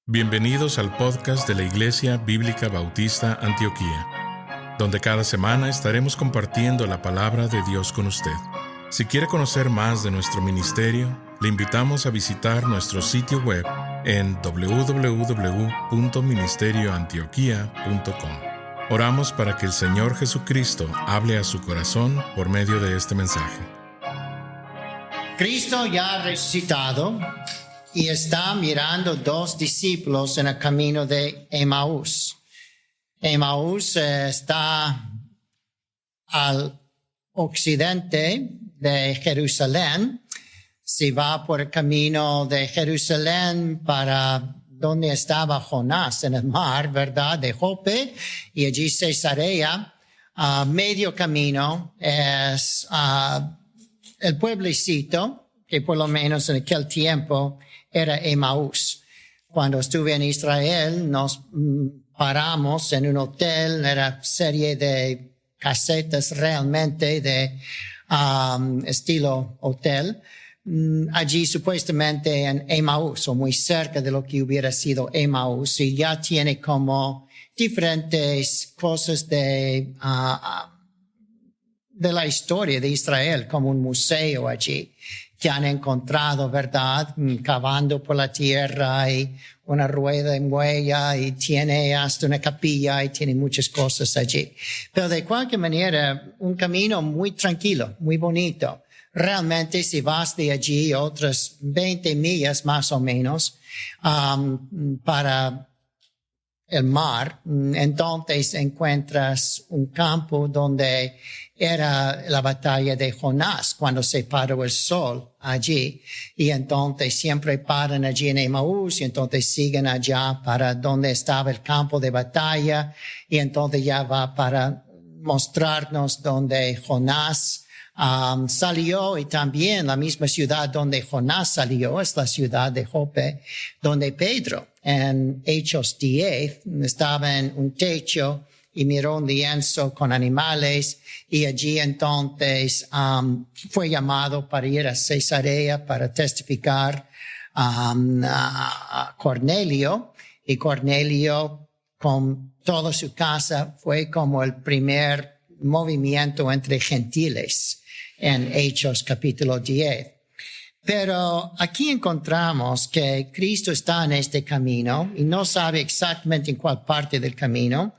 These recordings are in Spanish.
Bienvenidos al podcast de la Iglesia Bíblica Bautista Antioquía, donde cada semana estaremos compartiendo la palabra de Dios con usted. Si quiere conocer más de nuestro ministerio, le invitamos a visitar nuestro sitio web en www.ministerioantioquia.com. Oramos para que el Señor Jesucristo hable a su corazón por medio de este mensaje. Cristo ya ha resucitado y está mirando dos discípulos en el camino de Emaús. Emaús está al occidente de Jerusalén. Si va por el camino de Jerusalén para donde estaba Jonás en el mar, ¿verdad? De Jope, y allí Cesarea, medio camino es el pueblecito que por lo menos en aquel tiempo era Emaús. Cuando estuve en Israel, nos paramos en un hotel, era serie de casetas realmente de estilo hotel. Allí supuestamente en Emaús, o muy cerca de lo que hubiera sido Emaús, y ya tiene como diferentes cosas de la historia de Israel, como un museo allí, que han encontrado, ¿verdad? Cavando por la tierra y una rueda en huella y tiene hasta una capilla y tiene muchas cosas allí. Pero de cualquier manera, un camino muy tranquilo, muy bonito. Realmente si vas de allí otras 20 millas más o menos para el mar, entonces encuentras un campo donde era la batalla de Jonás cuando se paró el sol allí, y entonces siempre paran allí en Emaús y entonces siguen allá para donde estaba el campo de batalla, y entonces ya va para mostrarnos donde Jonás salió, y también la misma ciudad donde Jonás salió es la ciudad de Jope, donde Pedro en Hechos 10 estaba en un techo y miró un lienzo con animales, y allí entonces fue llamado para ir a Cesarea para testificar a Cornelio, y Cornelio con toda su casa fue como el primer movimiento entre gentiles en Hechos capítulo 10. Pero aquí encontramos que Cristo está en este camino y no sabe exactamente en cuál parte del camino,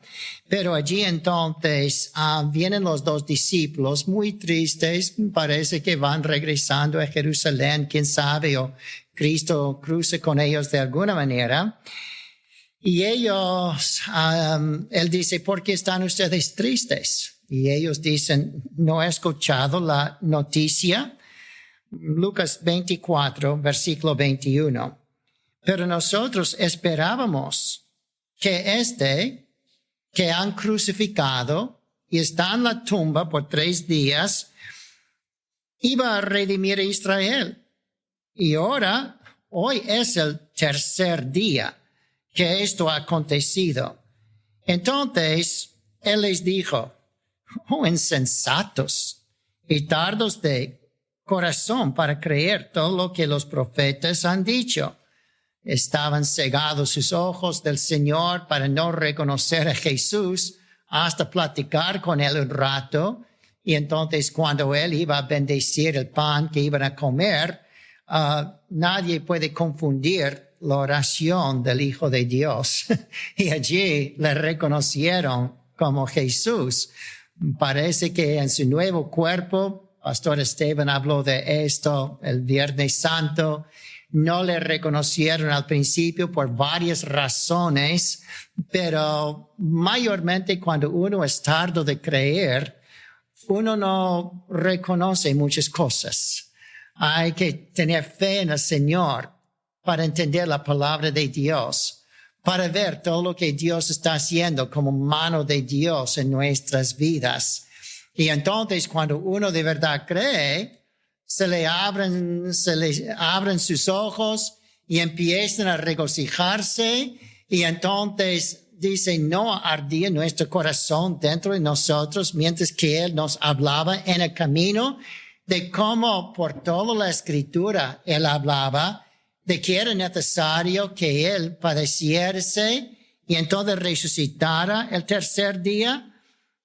pero allí entonces vienen los dos discípulos muy tristes, parece que van regresando a Jerusalén, quién sabe, o Cristo cruza con ellos de alguna manera. Y ellos, él dice, ¿por qué están ustedes tristes? Y ellos dicen, no he escuchado la noticia. Lucas 24, versículo 21. Pero nosotros esperábamos que que han crucificado y está en la tumba por 3 días, iba a redimir a Israel. Y ahora, hoy es el 3er día que esto ha acontecido. Entonces, él les dijo, oh insensatos y tardos de corazón para creer todo lo que los profetas han dicho. Estaban cegados sus ojos del Señor para no reconocer a Jesús hasta platicar con él un rato. Y entonces cuando él iba a bendecir el pan que iban a comer, nadie puede confundir la oración del Hijo de Dios. Y allí le reconocieron como Jesús. Parece que en su nuevo cuerpo, Pastor Esteban habló de esto el Viernes Santo, no le reconocieron al principio por varias razones, pero mayormente cuando uno es tardo de creer, uno no reconoce muchas cosas. Hay que tener fe en el Señor para entender la palabra de Dios, para ver todo lo que Dios está haciendo como mano de Dios en nuestras vidas. Y entonces cuando uno de verdad cree, se le abren sus ojos y empiezan a regocijarse, y entonces dice, no ardía nuestro corazón dentro de nosotros mientras que Él nos hablaba en el camino, de cómo por toda la Escritura Él hablaba de que era necesario que Él padeciese y entonces resucitara el tercer día.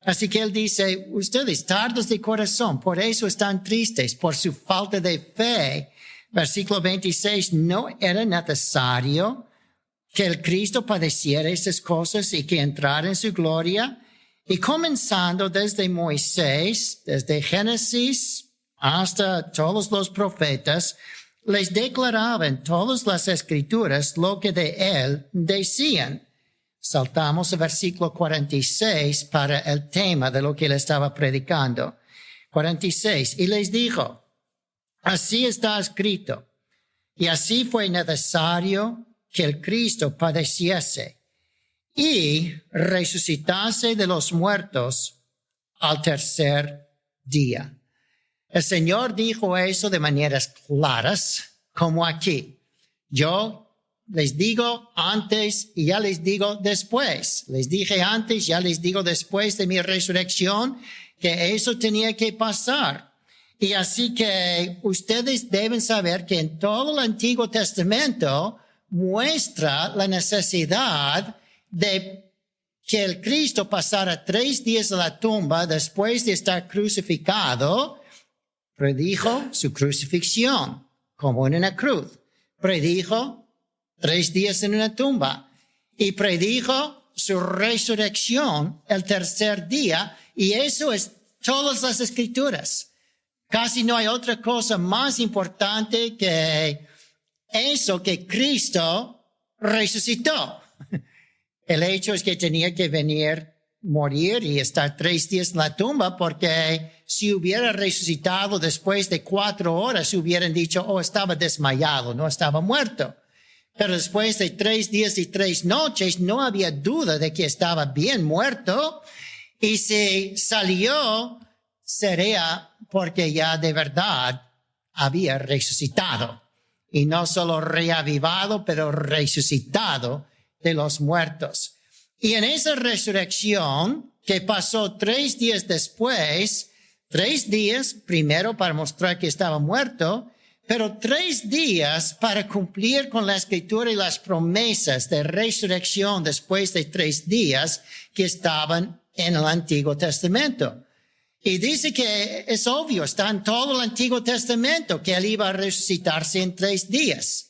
Así que Él dice, ustedes tardos de corazón, por eso están tristes, por su falta de fe. Versículo 26, no era necesario que el Cristo padeciera estas cosas y que entrara en su gloria. Y comenzando desde Moisés, desde Génesis hasta todos los profetas, les declaraban todas las escrituras lo que de Él decían. Saltamos al versículo 46 para el tema de lo que Él estaba predicando. 46, y les dijo, así está escrito, y así fue necesario que el Cristo padeciese y resucitase de los muertos al tercer día. El Señor dijo eso de maneras claras, como aquí. Yo les digo antes y ya les digo después. Les dije antes, ya les digo después de mi resurrección, que eso tenía que pasar. Y así que ustedes deben saber que en todo el Antiguo Testamento muestra la necesidad de que el Cristo pasara 3 días en la tumba después de estar crucificado. Predijo su crucifixión como en una cruz. Predijo 3 días en una tumba. Y predijo su resurrección el tercer día. Y eso es todas las escrituras. Casi no hay otra cosa más importante que eso, que Cristo resucitó. El hecho es que tenía que venir, morir y estar 3 días en la tumba, porque si hubiera resucitado después de 4 horas, hubieran dicho, oh, estaba desmayado, no estaba muerto. Pero después de 3 días y 3 noches, no había duda de que estaba bien muerto. Y si salió, sería porque ya de verdad había resucitado. Y no solo reavivado, pero resucitado de los muertos. Y en esa resurrección, que pasó 3 días después, 3 días primero para mostrar que estaba muerto, pero 3 días para cumplir con la Escritura y las promesas de resurrección después de 3 días que estaban en el Antiguo Testamento. Y dice que es obvio, está en todo el Antiguo Testamento, que Él iba a resucitarse en 3 días.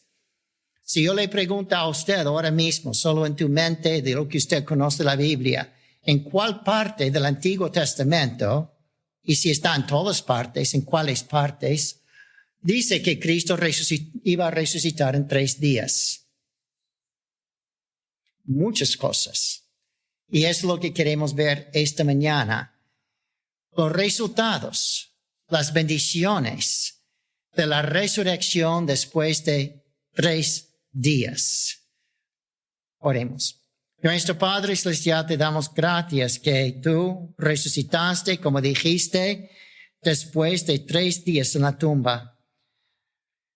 Si yo le pregunto a usted ahora mismo, solo en tu mente, de lo que usted conoce de la Biblia, ¿en cuál parte del Antiguo Testamento, y si está en todas partes, en cuáles partes, dice que Cristo iba a resucitar en 3 días? Muchas cosas. Y es lo que queremos ver esta mañana. Los resultados, las bendiciones de la resurrección después de 3 días. Oremos. Nuestro Padre Celestial, te damos gracias que tú resucitaste, como dijiste, después de 3 días en la tumba.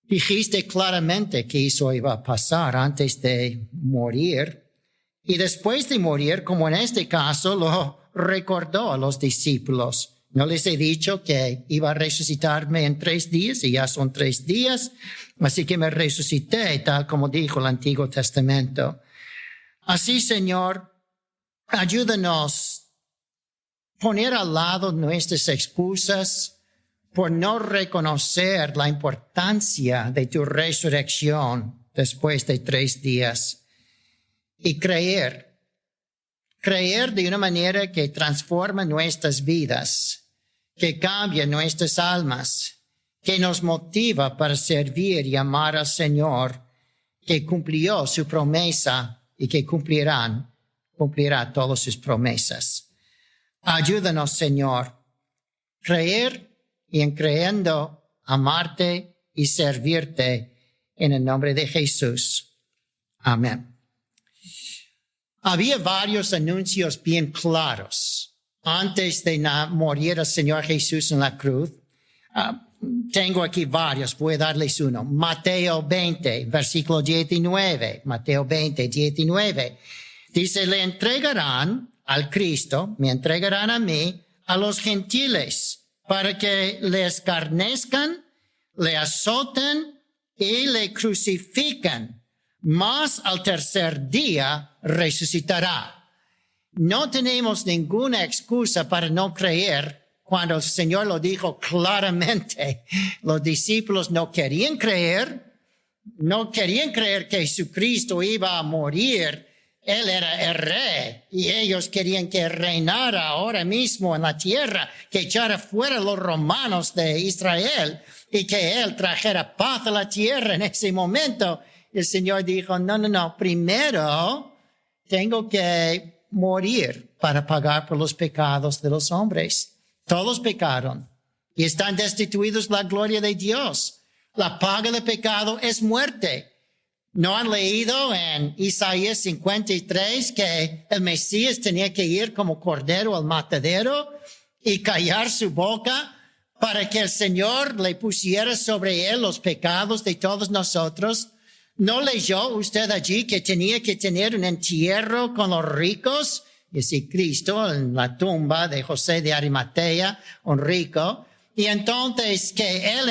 Dijiste claramente que eso iba a pasar antes de morir. Y después de morir, como en este caso, lo recordó a los discípulos. No les he dicho que iba a resucitarme en 3 días y ya son 3 días. Así que me resucité, tal como dijo el Antiguo Testamento. Así, Señor, ayúdanos a poner al lado nuestras excusas por no reconocer la importancia de tu resurrección después de 3 días y creer de una manera que transforma nuestras vidas, que cambia nuestras almas, que nos motiva para servir y amar al Señor, que cumplió su promesa y que cumplirá todas sus promesas. Ayúdanos, Señor, creer y en creyendo amarte y servirte en el nombre de Jesús. Amén. Había varios anuncios bien claros antes de morir el Señor Jesús en la cruz. Tengo aquí varios, voy a darles uno. Mateo 20, versículo 19. Mateo 20, 19. Dice, le entregarán al Cristo, me entregarán a mí, a los gentiles, para que le escarnezcan, le azoten, y le crucifican, mas al tercer día resucitará. No tenemos ninguna excusa para no creer cuando el Señor lo dijo claramente. Los discípulos no querían creer que Jesucristo iba a morir. Él era el rey y ellos querían que reinara ahora mismo en la tierra, que echara fuera los romanos de Israel y que Él trajera paz a la tierra en ese momento. El Señor dijo, no, primero tengo que morir para pagar por los pecados de los hombres. Todos pecaron y están destituidos de la gloria de Dios. La paga del pecado es muerte. ¿No han leído en Isaías 53 que el Mesías tenía que ir como cordero al matadero y callar su boca para que el Señor le pusiera sobre él los pecados de todos nosotros? ¿No leyó usted allí que tenía que tener un entierro con los ricos? Y si Cristo en la tumba de José de Arimatea, un rico, y entonces que él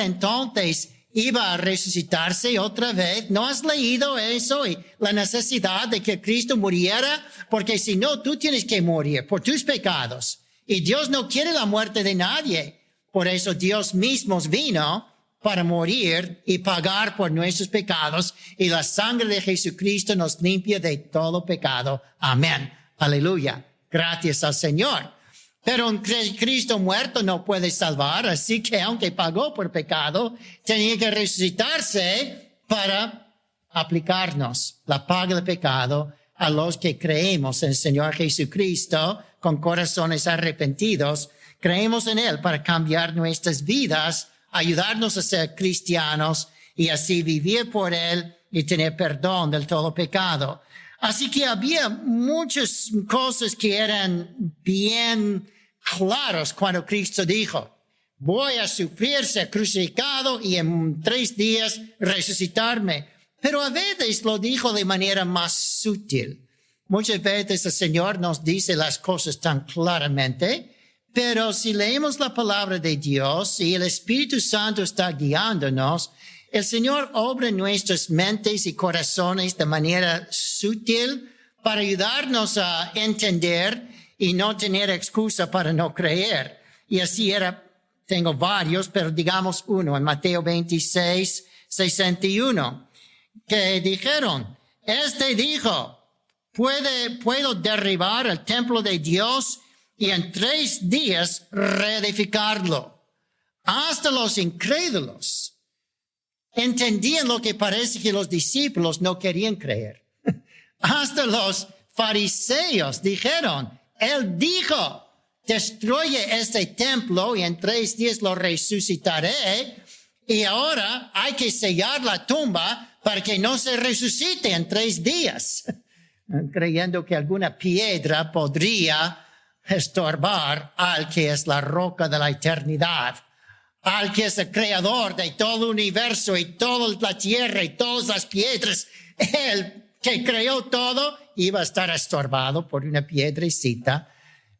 iba a resucitarse otra vez. ¿No has leído eso y la necesidad de que Cristo muriera? Porque si no, tú tienes que morir por tus pecados. Y Dios no quiere la muerte de nadie. Por eso Dios mismo vino para morir y pagar por nuestros pecados. Y la sangre de Jesucristo nos limpia de todo pecado. Amén. Aleluya. Gracias al Señor. Pero un Cristo muerto no puede salvar, así que aunque pagó por pecado, tenía que resucitarse para aplicarnos la paga del pecado a los que creemos en el Señor Jesucristo con corazones arrepentidos. Creemos en Él para cambiar nuestras vidas, ayudarnos a ser cristianos y así vivir por Él y tener perdón del todo pecado. Así que había muchas cosas que eran bien claros cuando Cristo dijo, voy a sufrir, ser crucificado y en 3 días resucitarme. Pero a veces lo dijo de manera más sutil. Muchas veces el Señor nos dice las cosas tan claramente, pero si leemos la palabra de Dios y el Espíritu Santo está guiándonos, el Señor obra en nuestras mentes y corazones de manera sutil para ayudarnos a entender y no tener excusa para no creer. Y así tengo varios, pero digamos uno, en Mateo 26, 61, que dijeron, dijo, puedo derribar el templo de Dios y en 3 días reedificarlo. Hasta los incrédulos entendían lo que parece que los discípulos no querían creer. Hasta los fariseos dijeron, Él dijo, destruye este templo y en 3 días lo resucitaré. Y ahora hay que sellar la tumba para que no se resucite en 3 días. Creyendo que alguna piedra podría estorbar al que es la roca de la eternidad, al que es el creador de todo el universo y toda la tierra y todas las piedras. Él que creó todo iba a estar estorbado por una piedrecita.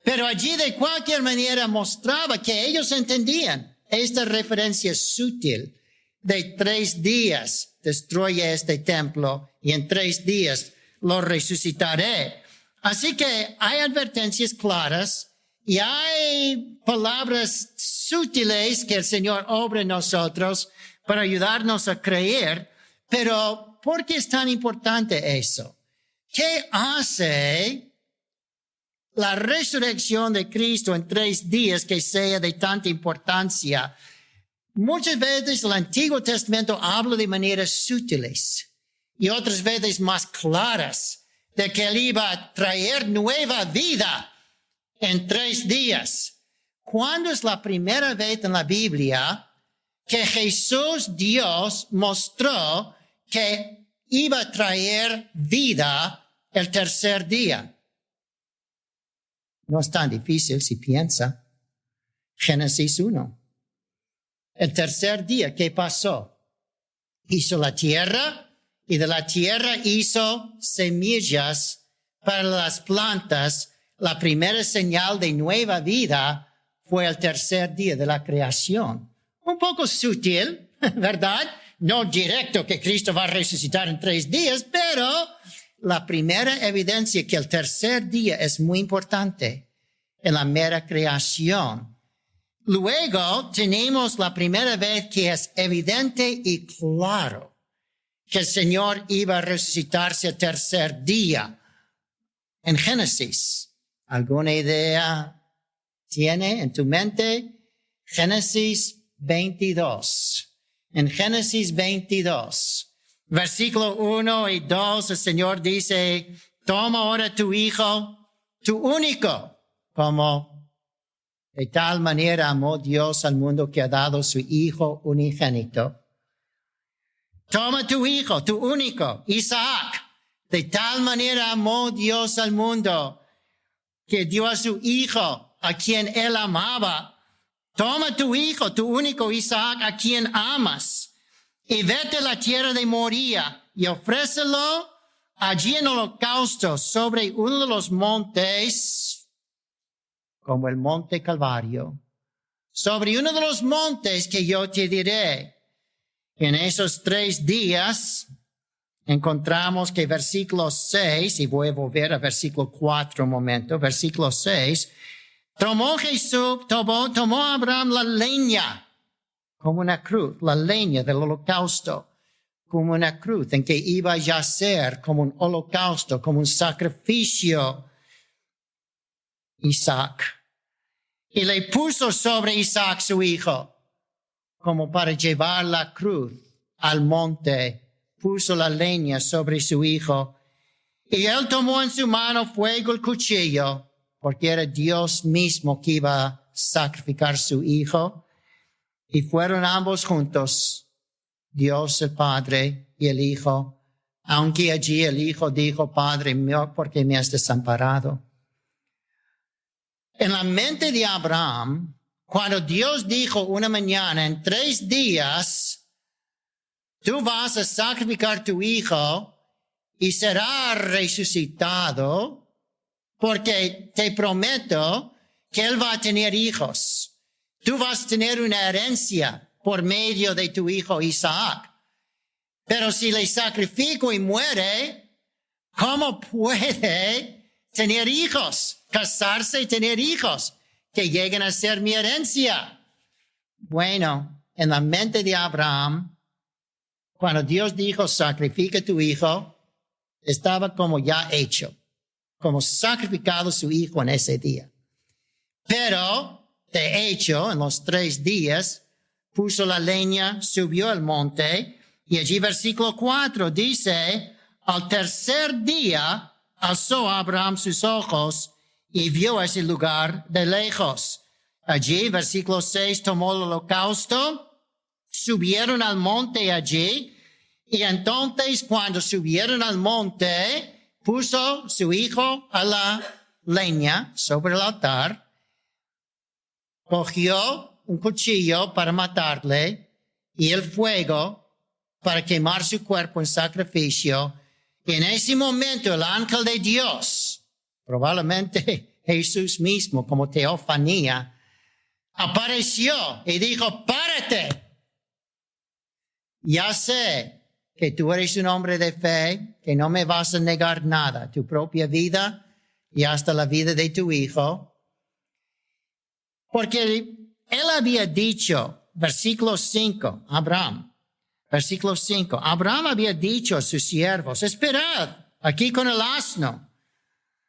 Pero allí de cualquier manera mostraba que ellos entendían esta referencia sutil de 3 días destruye este templo y en 3 días lo resucitaré. Así que hay advertencias claras y hay palabras sutiles que el Señor obra en nosotros para ayudarnos a creer. Pero ¿por qué es tan importante eso? ¿Qué hace la resurrección de Cristo en 3 días que sea de tanta importancia? Muchas veces el Antiguo Testamento habla de maneras sutiles y otras veces más claras de que Él iba a traer nueva vida en 3 días. ¿Cuándo es la primera vez en la Biblia que Jesús, Dios, mostró que iba a traer vida el tercer día? No es tan difícil si piensa. Génesis 1. El tercer día, ¿qué pasó? Hizo la tierra y de la tierra hizo semillas para las plantas. La primera señal de nueva vida fue el tercer día de la creación. Un poco sutil, ¿verdad? no directo que Cristo va a resucitar en 3 días, pero la primera evidencia que el tercer día es muy importante en la mera creación. Luego tenemos la primera vez que es evidente y claro que el Señor iba a resucitarse el tercer día. En Génesis, ¿alguna idea tiene en tu mente? Génesis 22. En Génesis 22, versículo 1 y 2, el Señor dice, toma ahora tu hijo, tu único, como de tal manera amó Dios al mundo que ha dado su Hijo unigénito. Toma tu hijo, tu único, Isaac. De tal manera amó Dios al mundo que dio a su Hijo, a quien Él amaba. Toma tu hijo, tu único Isaac, a quien amas, y vete a la tierra de Moría y ofrécelo allí en holocausto sobre uno de los montes, como el monte Calvario, sobre uno de los montes que yo te diré. En esos 3 días encontramos que versículo 6, y voy a volver a versículo 4 un momento, versículo 6, tomó Abraham la leña como una cruz, la leña del holocausto, como una cruz en que iba a yacer como un holocausto, como un sacrificio. Isaac. Y le puso sobre Isaac su hijo, como para llevar la cruz al monte. Puso la leña sobre su hijo. Y él tomó en su mano fuego el cuchillo, porque era Dios mismo que iba a sacrificar su hijo. Y fueron ambos juntos, Dios el Padre y el Hijo, aunque allí el Hijo dijo, Padre mío, ¿por qué me has desamparado? En la mente de Abraham, cuando Dios dijo una mañana, en 3 días, tú vas a sacrificar tu hijo y será resucitado, porque te prometo que él va a tener hijos. Tú vas a tener una herencia por medio de tu hijo Isaac. Pero si le sacrifico y muere, ¿cómo puede tener hijos? Casarse y tener hijos que lleguen a ser mi herencia. Bueno, en la mente de Abraham, cuando Dios dijo, sacrifica tu hijo, estaba como ya hecho, como sacrificado su hijo en ese día. Pero, de hecho, en los 3 días, puso la leña, subió al monte, y allí versículo 4 dice, al tercer día alzó Abraham sus ojos y vio ese lugar de lejos. Allí, versículo 6, tomó el holocausto, subieron al monte allí, y entonces cuando subieron al monte, puso su hijo a la leña sobre el altar, cogió un cuchillo para matarle y el fuego para quemar su cuerpo en sacrificio. Y en ese momento el ángel de Dios, probablemente Jesús mismo como teofanía, apareció y dijo, párate. Ya sé que tú eres un hombre de fe, que no me vas a negar nada, tu propia vida y hasta la vida de tu hijo. Porque él había dicho, versículo 5, Abraham, versículo 5, Abraham había dicho a sus siervos, esperad aquí con el asno.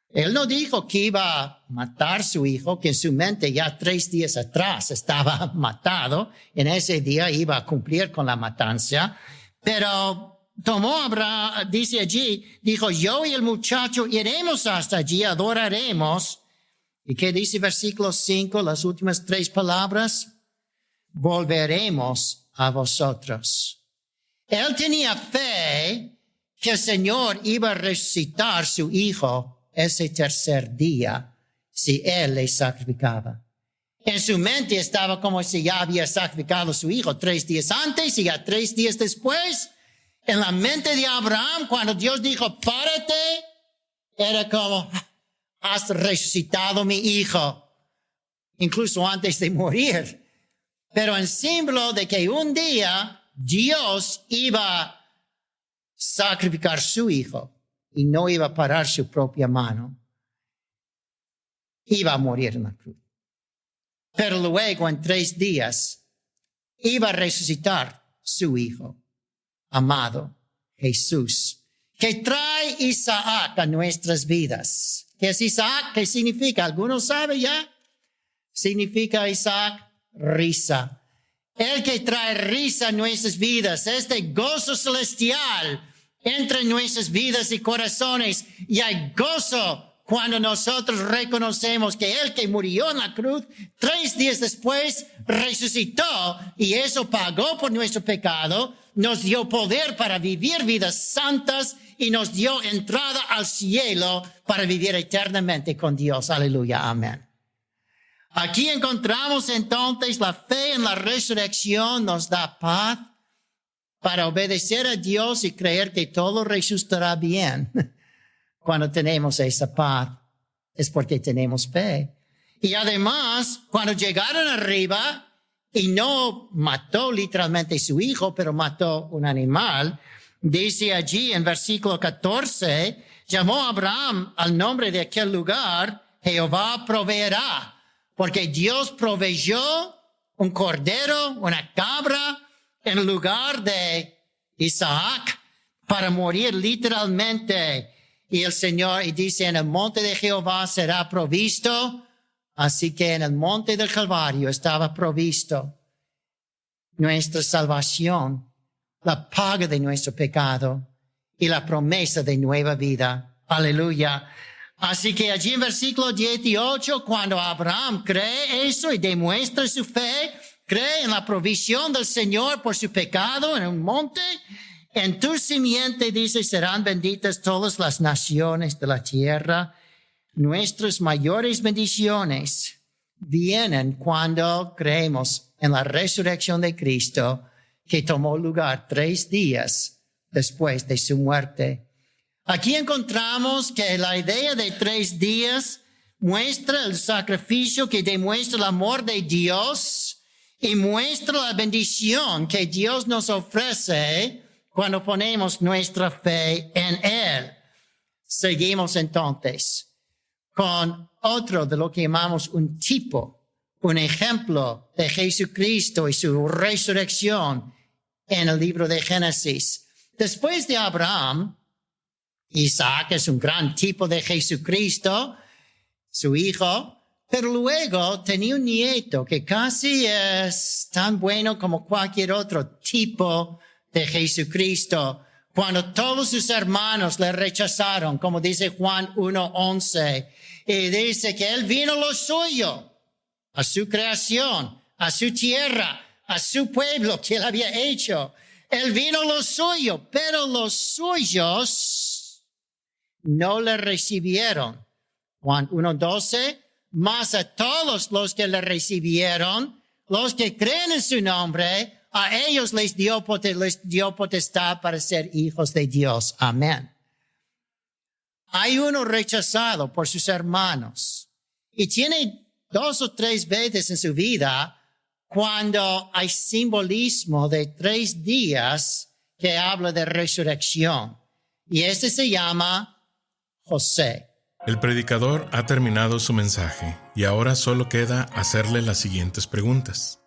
Él no dijo que iba a matar a su hijo, que en su mente ya 3 días atrás estaba matado. En ese día iba a cumplir con la matanza. Pero tomó Abraham, dice allí, dijo, yo y el muchacho iremos hasta allí, adoraremos. ¿Y qué dice versículo 5, las últimas 3 palabras? Volveremos a vosotros. Él tenía fe que el Señor iba a resucitar su hijo ese tercer día si él le sacrificaba. En su mente estaba como si ya había sacrificado a su hijo 3 días antes y ya 3 días después. En la mente de Abraham, cuando Dios dijo, párate, era como, has resucitado mi hijo, incluso antes de morir. Pero en símbolo de que un día Dios iba a sacrificar su hijo y no iba a parar su propia mano. Iba a morir en la cruz. Pero luego, en 3 días, iba a resucitar su hijo, amado Jesús, que trae Isaac a nuestras vidas. ¿Qué es Isaac? ¿Qué significa? ¿Alguno sabe ya? Significa Isaac, risa. El que trae risa a nuestras vidas, este gozo celestial entre nuestras vidas y corazones. Y hay gozo cuando nosotros reconocemos que el que murió en la cruz 3 días después resucitó y eso pagó por nuestro pecado, nos dio poder para vivir vidas santas y nos dio entrada al cielo para vivir eternamente con Dios. Aleluya, amén. Aquí encontramos entonces la fe en la resurrección nos da paz para obedecer a Dios y creer que todo resultará bien. Cuando tenemos esa paz, es porque tenemos fe. Y además, cuando llegaron arriba y no mató literalmente a su hijo, pero mató un animal, dice allí en versículo 14, llamó a Abraham al nombre de aquel lugar, Jehová proveerá, porque Dios proveyó un cordero, una cabra, en lugar de Isaac, para morir literalmente. Y el Señor, y dice, en el monte de Jehová será provisto. Así que en el monte del Calvario estaba provisto nuestra salvación, la paga de nuestro pecado y la promesa de nueva vida. Aleluya. Así que allí en versículo 18, cuando Abraham cree eso y demuestra su fe, cree en la provisión del Señor por su pecado en un monte, en tu simiente, dice, serán benditas todas las naciones de la tierra. Nuestras mayores bendiciones vienen cuando creemos en la resurrección de Cristo, que tomó lugar 3 días después de su muerte. Aquí encontramos que la idea de 3 días muestra el sacrificio que demuestra el amor de Dios y muestra la bendición que Dios nos ofrece cuando ponemos nuestra fe en Él. Seguimos entonces con otro de lo que llamamos un tipo, un ejemplo de Jesucristo y su resurrección en el libro de Génesis. Después de Abraham, Isaac es un gran tipo de Jesucristo, su hijo, pero luego tenía un nieto que casi es tan bueno como cualquier otro tipo de Jesucristo. Cuando todos sus hermanos le rechazaron, como dice Juan 1:11, y dice que él vino a lo suyo, a su creación, a su tierra, a su pueblo que él había hecho. Él vino a lo suyo, pero los suyos no le recibieron. Juan 1:12, mas a todos los que le recibieron, los que creen en su nombre, a ellos les dio potestad para ser hijos de Dios. Amén. Hay uno rechazado por sus hermanos y tiene 2 o 3 veces en su vida cuando hay simbolismo de 3 días que habla de resurrección. Y este se llama José. El predicador ha terminado su mensaje y ahora solo queda hacerle las siguientes preguntas.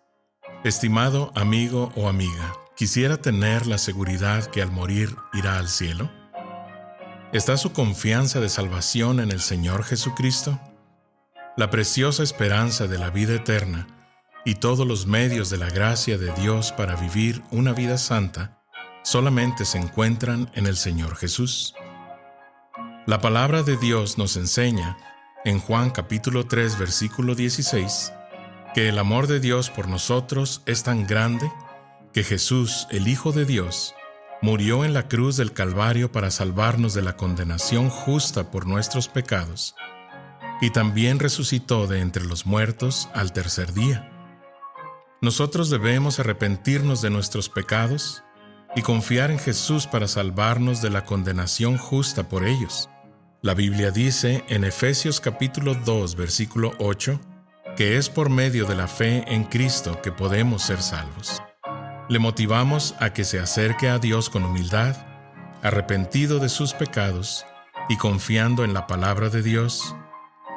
Estimado amigo o amiga, ¿quisiera tener la seguridad que al morir irá al cielo? ¿Está su confianza de salvación en el Señor Jesucristo? La preciosa esperanza de la vida eterna y todos los medios de la gracia de Dios para vivir una vida santa solamente se encuentran en el Señor Jesús. La palabra de Dios nos enseña, en Juan capítulo 3, versículo 16, que el amor de Dios por nosotros es tan grande que Jesús, el Hijo de Dios, murió en la cruz del Calvario para salvarnos de la condenación justa por nuestros pecados, y también resucitó de entre los muertos al 3er día. Nosotros debemos arrepentirnos de nuestros pecados y confiar en Jesús para salvarnos de la condenación justa por ellos. La Biblia dice en Efesios capítulo 2, versículo 8, que es por medio de la fe en Cristo que podemos ser salvos. Le motivamos a que se acerque a Dios con humildad, arrepentido de sus pecados y confiando en la palabra de Dios,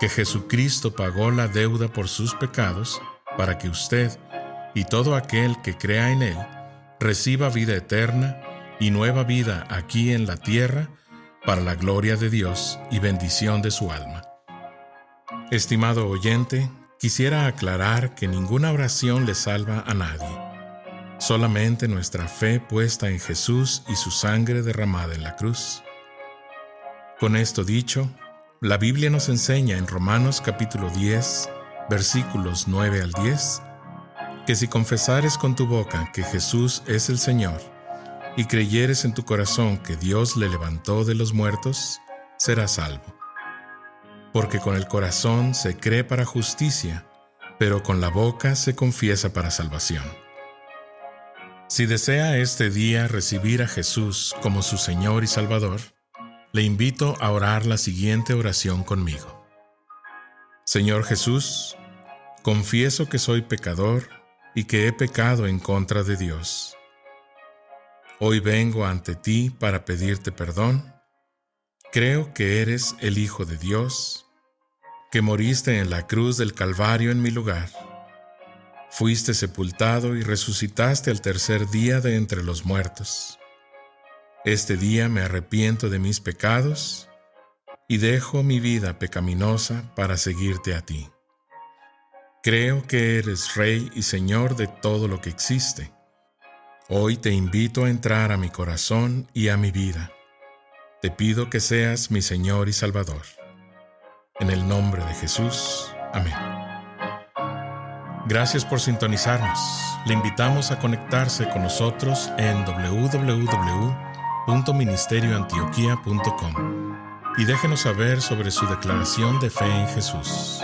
que Jesucristo pagó la deuda por sus pecados para que usted y todo aquel que crea en Él reciba vida eterna y nueva vida aquí en la tierra para la gloria de Dios y bendición de su alma. Estimado oyente, quisiera aclarar que ninguna oración le salva a nadie. Solamente nuestra fe puesta en Jesús y su sangre derramada en la cruz. Con esto dicho, la Biblia nos enseña en Romanos capítulo 10, versículos 9 al 10, que si confesares con tu boca que Jesús es el Señor y creyeres en tu corazón que Dios le levantó de los muertos, serás salvo. Porque con el corazón se cree para justicia, pero con la boca se confiesa para salvación. Si desea este día recibir a Jesús como su Señor y Salvador, le invito a orar la siguiente oración conmigo. Señor Jesús, confieso que soy pecador y que he pecado en contra de Dios. Hoy vengo ante ti para pedirte perdón. Creo que eres el Hijo de Dios, que moriste en la cruz del Calvario en mi lugar. Fuiste sepultado y resucitaste al tercer día de entre los muertos. Este día me arrepiento de mis pecados y dejo mi vida pecaminosa para seguirte a ti. Creo que eres Rey y Señor de todo lo que existe. Hoy te invito a entrar a mi corazón y a mi vida. Te pido que seas mi Señor y Salvador. En el nombre de Jesús. Amén. Gracias por sintonizarnos. Le invitamos a conectarse con nosotros en www.ministerioantioquia.com y déjenos saber sobre su declaración de fe en Jesús.